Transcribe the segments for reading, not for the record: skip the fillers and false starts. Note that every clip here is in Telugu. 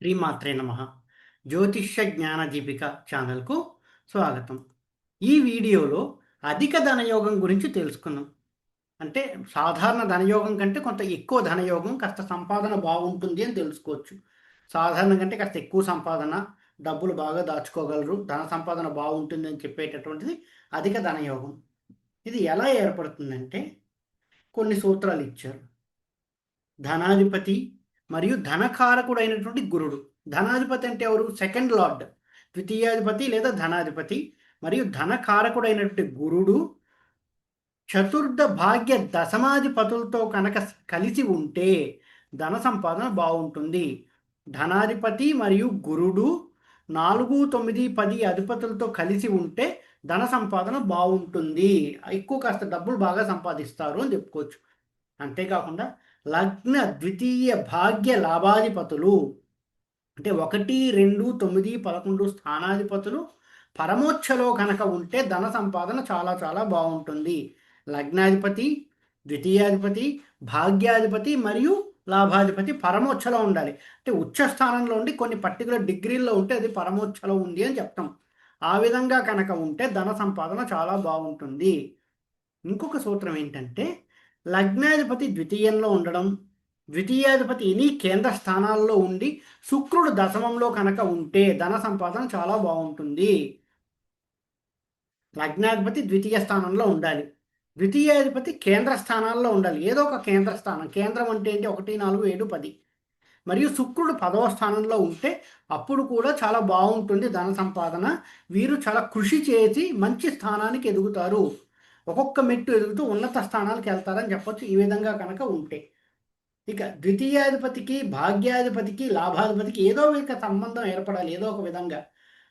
శ్రీమాత్రే నమః. జ్యోతిష్య జ్ఞాన దీపిక ఛానల్కు స్వాగతం. ఈ వీడియోలో అధిక ధనయోగం గురించి తెలుసుకుందాం. అంటే సాధారణ ధనయోగం కంటే కొంత ఎక్కువ ధనయోగం, కాస్త సంపాదన బాగుంటుంది అని తెలుసుకోవచ్చు. సాధారణం కంటే కాస్త ఎక్కువ సంపాదన, డబ్బులు బాగా దాచుకోగలరు, ధన సంపాదన బాగుంటుంది అని చెప్పేటటువంటిది అధిక ధనయోగం. ఇది ఎలా ఏర్పడుతుందంటే కొన్ని సూత్రాలు ఇచ్చారు. ధనాధిపతి మరియు ధనకారకుడైనటువంటి గురుడు. ధనాధిపతి అంటే ఎవరు? సెకండ్ లార్డ్, ద్వితీయాధిపతి లేదా ధనాధిపతి. మరియు ధనకారకుడైనటువంటి గురుడు చతుర్థ భాగ్య దశమాధిపతులతో కనుక కలిసి ఉంటే ధన సంపాదన బాగుంటుంది. ధనాధిపతి మరియు గురుడు 4, 9, 10 అధిపతులతో కలిసి ఉంటే ధన సంపాదన బాగుంటుంది, ఎక్కువ కాస్త డబ్బులు బాగా సంపాదిస్తారు అని చెప్పుకోవచ్చు. అంతేకాకుండా లగ్న ద్వితీయ భాగ్య లాభాధిపతులు అంటే 1, 2, 9, 11 స్థానాధిపతులు పరమోచ్చలో కనుక ఉంటే ధన సంపాదన చాలా చాలా బాగుంటుంది. లగ్నాధిపతి, ద్వితీయాధిపతి, భాగ్యాధిపతి మరియు లాభాధిపతి పరమోచ్చలో ఉండాలి. అంటే ఉచ్చ స్థానంలో ఉండి కొన్ని పర్టికులర్ డిగ్రీల్లో ఉంటే అది పరమోచ్చలో ఉంది అని చెప్తాం. ఆ విధంగా కనుక ఉంటే ధన సంపాదన చాలా బాగుంటుంది. ఇంకొక సూత్రం ఏంటంటే లగ్నాధిపతి ద్వితీయంలో ఉండడం, ద్వితీయాధిపతి ఎనీ కేంద్ర స్థానాల్లో ఉండి శుక్రుడు దశమంలో కనుక ఉంటే ధన సంపాదన చాలా బాగుంటుంది. లగ్నాధిపతి ద్వితీయ స్థానంలో ఉండాలి, ద్వితీయాధిపతి కేంద్ర స్థానాల్లో ఉండాలి. ఏదో ఒక కేంద్ర స్థానం, కేంద్రం అంటే ఏంటి? 1, 4, 7, 10. మరియు శుక్రుడు 10వ స్థానంలో ఉంటే అప్పుడు కూడా చాలా బాగుంటుంది ధన సంపాదన. వీరు చాలా కృషి చేసి మంచి స్థానానికి ఎదుగుతారు, ఒక్కొక్క మెట్టు ఎదుగుతూ ఉన్నత స్థానాలకు వెళ్తారని చెప్పొచ్చు ఈ విధంగా కనుక ఉంటే. ఇక ద్వితీయాధిపతికి, భాగ్యాధిపతికి, లాభాధిపతికి ఏదో ఒక సంబంధం ఏర్పడాలి ఏదో ఒక విధంగా.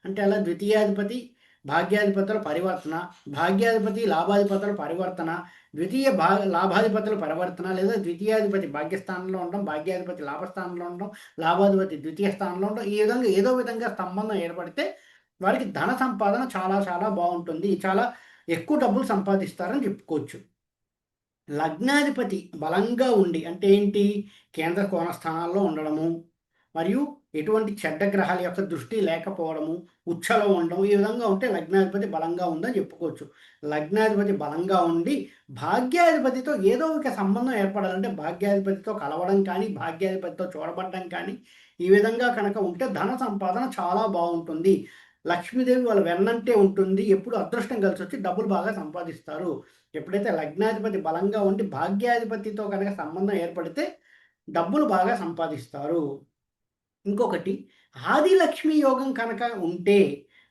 అంటే అలా ద్వితీయాధిపతి భాగ్యాధిపతుల పరివర్తన, భాగ్యాధిపతి లాభాధిపతుల పరివర్తన, లాభాధిపతుల పరివర్తన, లేదా ద్వితీయాధిపతి భాగ్యస్థానంలో ఉండడం, భాగ్యాధిపతి లాభస్థానంలో ఉండడం, లాభాధిపతి ద్వితీయ స్థానంలో ఉండడం, ఈ విధంగా ఏదో విధంగా సంబంధం ఏర్పడితే వారికి ధన సంపాదన చాలా చాలా బాగుంటుంది, చాలా ఎక్కువ డబ్బులు సంపాదిస్తారని చెప్పుకోవచ్చు. లగ్నాధిపతి బలంగా ఉండి అంటే ఏంటి? కేంద్ర కోణ స్థానాల్లో ఉండడము, మరియు ఎటువంటి చెడ్డ గ్రహాల యొక్క దృష్టి లేకపోవడము, ఉచ్చలో ఉండడం, ఈ విధంగా ఉంటే లగ్నాధిపతి బలంగా ఉందని చెప్పుకోవచ్చు. లగ్నాధిపతి బలంగా ఉండి భాగ్యాధిపతితో ఏదో ఒక సంబంధం ఏర్పడాలంటే భాగ్యాధిపతితో కలవడం కానీ, భాగ్యాధిపతితో చూడబడడం కానీ, ఈ విధంగా కనుక ఉంటే ధన సంపాదన చాలా బాగుంటుంది. లక్ష్మీదేవి వాళ్ళ వెన్నంటే ఉంటుంది, ఎప్పుడు అదృష్టం కలిసి వచ్చి డబ్బులు బాగా సంపాదిస్తారు. ఎప్పుడైతే లగ్నాధిపతి బలంగా ఉండి భాగ్యాధిపతితో కనుక సంబంధం ఏర్పడితే డబ్బులు బాగా సంపాదిస్తారు. ఇంకొకటి ఆదిలక్ష్మి యోగం కనుక ఉంటే,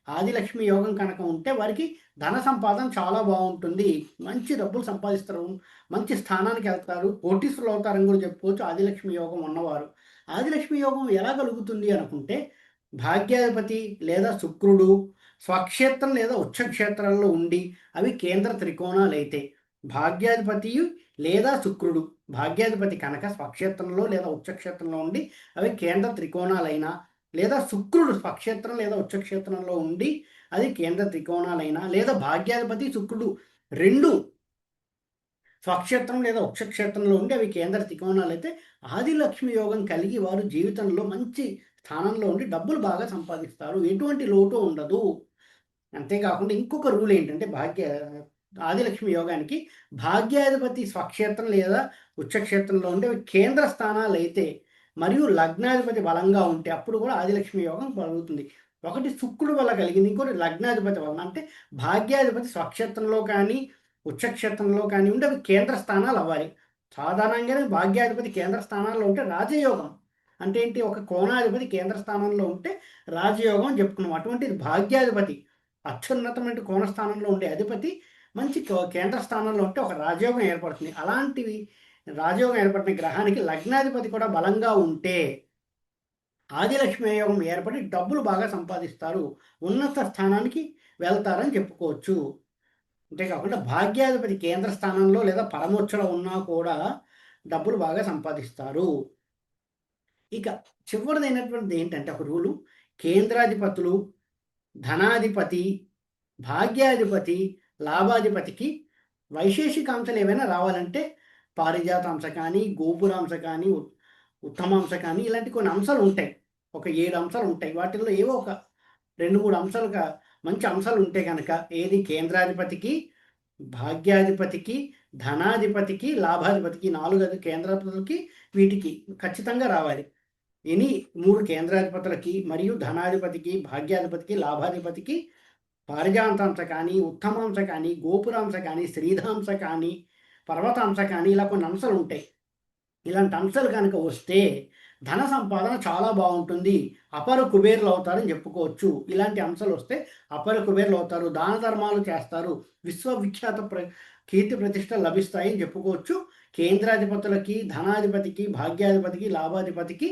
ఆదిలక్ష్మి యోగం కనుక ఉంటే వారికి ధన సంపాదన చాలా బాగుంటుంది, మంచి డబ్బులు సంపాదిస్తారు, మంచి స్థానానికి వెళ్తారు, కోటీశ్వరులు అవుతారని కూడా చెప్పుకోవచ్చు ఆదిలక్ష్మి యోగం ఉన్నవారు. ఆదిలక్ష్మి యోగం ఎలా కలుగుతుంది అనుకుంటే భాగ్యాధిపతి లేదా శుక్రుడు స్వక్షేత్రం లేదా ఉచ్చక్షేత్రాల్లో ఉండి అవి కేంద్ర త్రికోణాలు అయితే, భాగ్యాధిపతి లేదా శుక్రుడు, భాగ్యాధిపతి కనుక స్వక్షేత్రంలో లేదా ఉచ్చక్షేత్రంలో ఉండి అవి కేంద్ర త్రికోణాలైనా, లేదా శుక్రుడు స్వక్షేత్రం లేదా ఉచ్చక్షేత్రంలో ఉండి అది కేంద్ర త్రికోణాలైనా, లేదా భాగ్యాధిపతి శుక్రుడు రెండు స్వక్షేత్రం లేదా ఉచ్చక్షేత్రంలో ఉండి అవి కేంద్ర త్రికోణాలు అయితే ఆదిలక్ష్మి యోగం కలిగి వారు జీవితంలో మంచి స్థానంలో ఉండి డబ్బులు బాగా సంపాదిస్తారు, ఎటువంటి లోటు ఉండదు. అంతేకాకుండా ఇంకొక రూల్ ఏంటంటే ఆదిలక్ష్మి యోగానికి భాగ్యాధిపతి స్వక్షేత్రం లేదా ఉచ్చక్షేత్రంలో ఉండే కేంద్ర స్థానాలు అయితే మరియు లగ్నాధిపతి బలంగా ఉంటే అప్పుడు కూడా ఆదిలక్ష్మి యోగం కలుగుతుంది. ఒకటి శుక్రుడు వల్ల కలిగింది, ఇంకోటి లగ్నాధిపతి వలన. అంటే భాగ్యాధిపతి స్వక్షేత్రంలో కానీ ఉచ్చక్షేత్రంలో కానీ ఉంటే అవి కేంద్ర స్థానాలు అవ్వాలి. సాధారణంగానే భాగ్యాధిపతి కేంద్ర స్థానాల్లో ఉంటే రాజయోగం. అంటే ఏంటి? ఒక కోణాధిపతి కేంద్ర స్థానంలో ఉంటే రాజయోగం అని చెప్పుకున్నాం. అటువంటిది భాగ్యాధిపతి అత్యున్నతమైన కోణస్థానంలో ఉండే అధిపతి మంచి కేంద్ర స్థానంలో ఉంటే ఒక రాజయోగం ఏర్పడుతుంది. అలాంటివి రాజయోగం ఏర్పడిన గ్రహానికి లగ్నాధిపతి కూడా బలంగా ఉంటే ఆదిలక్ష్మి యోగం ఏర్పడి డబ్బులు బాగా సంపాదిస్తారు, ఉన్నత స్థానానికి వెళ్తారని చెప్పుకోవచ్చు. అంతేకాకుండా భాగ్యాధిపతి కేంద్ర స్థానంలో లేదా పరమోచ్చలో ఉన్నా కూడా డబ్బులు బాగా సంపాదిస్తారు. ఇక చివరిదైనటువంటిది ఏంటంటే ఒక రూలు, కేంద్రాధిపతులు, ధనాధిపతి, భాగ్యాధిపతి, లాభాధిపతికి వైశేషికాంశాలు ఏవైనా రావాలంటే పారిజాత అంశ కానీ, గోపురాంశ కానీ, ఉత్తమాంశ కానీ ఇలాంటి కొన్ని అంశాలు ఉంటాయి. ఒక 7 అంశాలు ఉంటాయి. వాటిల్లో ఏవో ఒక 2, 3 అంశాలుగా మంచి అంశాలు ఉంటే గనక ఏది కేంద్రాధిపతికి, భాగ్యాధిపతికి, ధనాధిపతికి, లాభాధిపతికి 4 కేంద్రాధిపతులకి వీటికి ఖచ్చితంగా రావాలి. 3 కేంద్రాధిపతులకి మరియు ధనాధిపతికి, భాగ్యాధిపతికి, లాభాధిపతికి పారిజాతాంశ కానీ, ఉత్తమాంశ కానీ, గోపురాంశ కానీ, శ్రీధాంశ కానీ, పర్వతాంశ కానీ ఇలా కొన్ని అంశాలు ఉంటాయి. ఇలాంటి అంశాలు కనుక వస్తే ధన సంపాదన చాలా బాగుంటుంది. అపర కుబేరులు అవుతారని చెప్పుకోవచ్చు. ఇలాంటి అంశాలు వస్తే అపర కుబేరులు అవుతారు. దాన ధర్మాలు చేస్తారు. విశ్వవిఖ్యాత కీర్తి ప్రతిష్టలు లభిస్తాయని చెప్పుకోవచ్చు. కేంద్రాధిపతులకి, ధనాధిపతికి, భాగ్యాధిపతికి, లాభాధిపతికి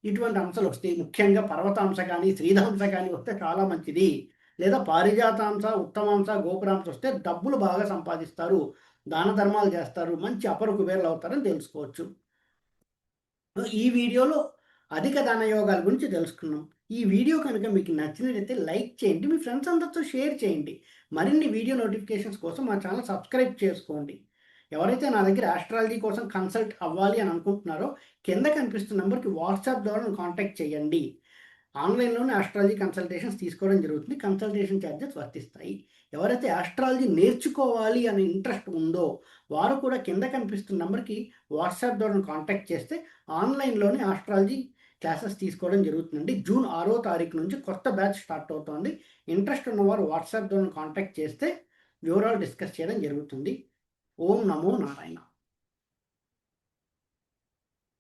ఇటువంటి అంశాలు వస్తాయి. ముఖ్యంగా పర్వతాంశ కానీ, శ్రీధాంశ కానీ వస్తే చాలా మంచిది. లేదా పారిజాతాంశ, ఉత్తమాంశ, గోపురాంశ వస్తే డబ్బులు బాగా సంపాదిస్తారు. దాన ధర్మాలు చేస్తారు. మంచి అపర కుబేరులు అవుతారని తెలుసుకోవచ్చు. ఈ వీడియోలో అధిక ధనయోగాల గురించి తెలుసుకున్నాం. ఈ వీడియో కనుక మీకు నచ్చినట్లయితే లైక్ చేయండి. మీ ఫ్రెండ్స్ అందరితో షేర్ చేయండి. మరిన్ని వీడియో నోటిఫికేషన్స్ కోసం మా ఛానల్ సబ్స్క్రైబ్ చేసుకోండి. ఎవరైతే నా దగ్గర ఆస్ట్రాలజీ కోసం కన్సల్ట్ అవ్వాలి అని అనుకుంటున్నారో కింద కనిపిస్తున్న నెంబర్కి వాట్సాప్ ద్వారా కాంటాక్ట్ చేయండి. ఆన్లైన్లోనే ఆస్ట్రాలజీ కన్సల్టేషన్స్ తీసుకోవడం జరుగుతుంది. కన్సల్టేషన్ ఛార్జెస్ వర్తిస్తాయి. ఎవరైతే ఆస్ట్రాలజీ నేర్చుకోవాలి అనే ఇంట్రెస్ట్ ఉందో వారు కూడా కింద కనిపిస్తున్న నెంబర్కి వాట్సాప్ ద్వారా కాంటాక్ట్ చేస్తే ఆన్లైన్లోనే ఆస్ట్రాలజీ క్లాసెస్ తీసుకోవడం జరుగుతుందండి. జూన్ 6వ తారీఖు నుంచి కొత్త బ్యాచ్ స్టార్ట్ అవుతోంది. ఇంట్రెస్ట్ ఉన్నవారు వాట్సాప్ ద్వారా కాంటాక్ట్ చేస్తే వివరాలు డిస్కస్ చేయడం జరుగుతుంది. ఓం నమో నారాయణ.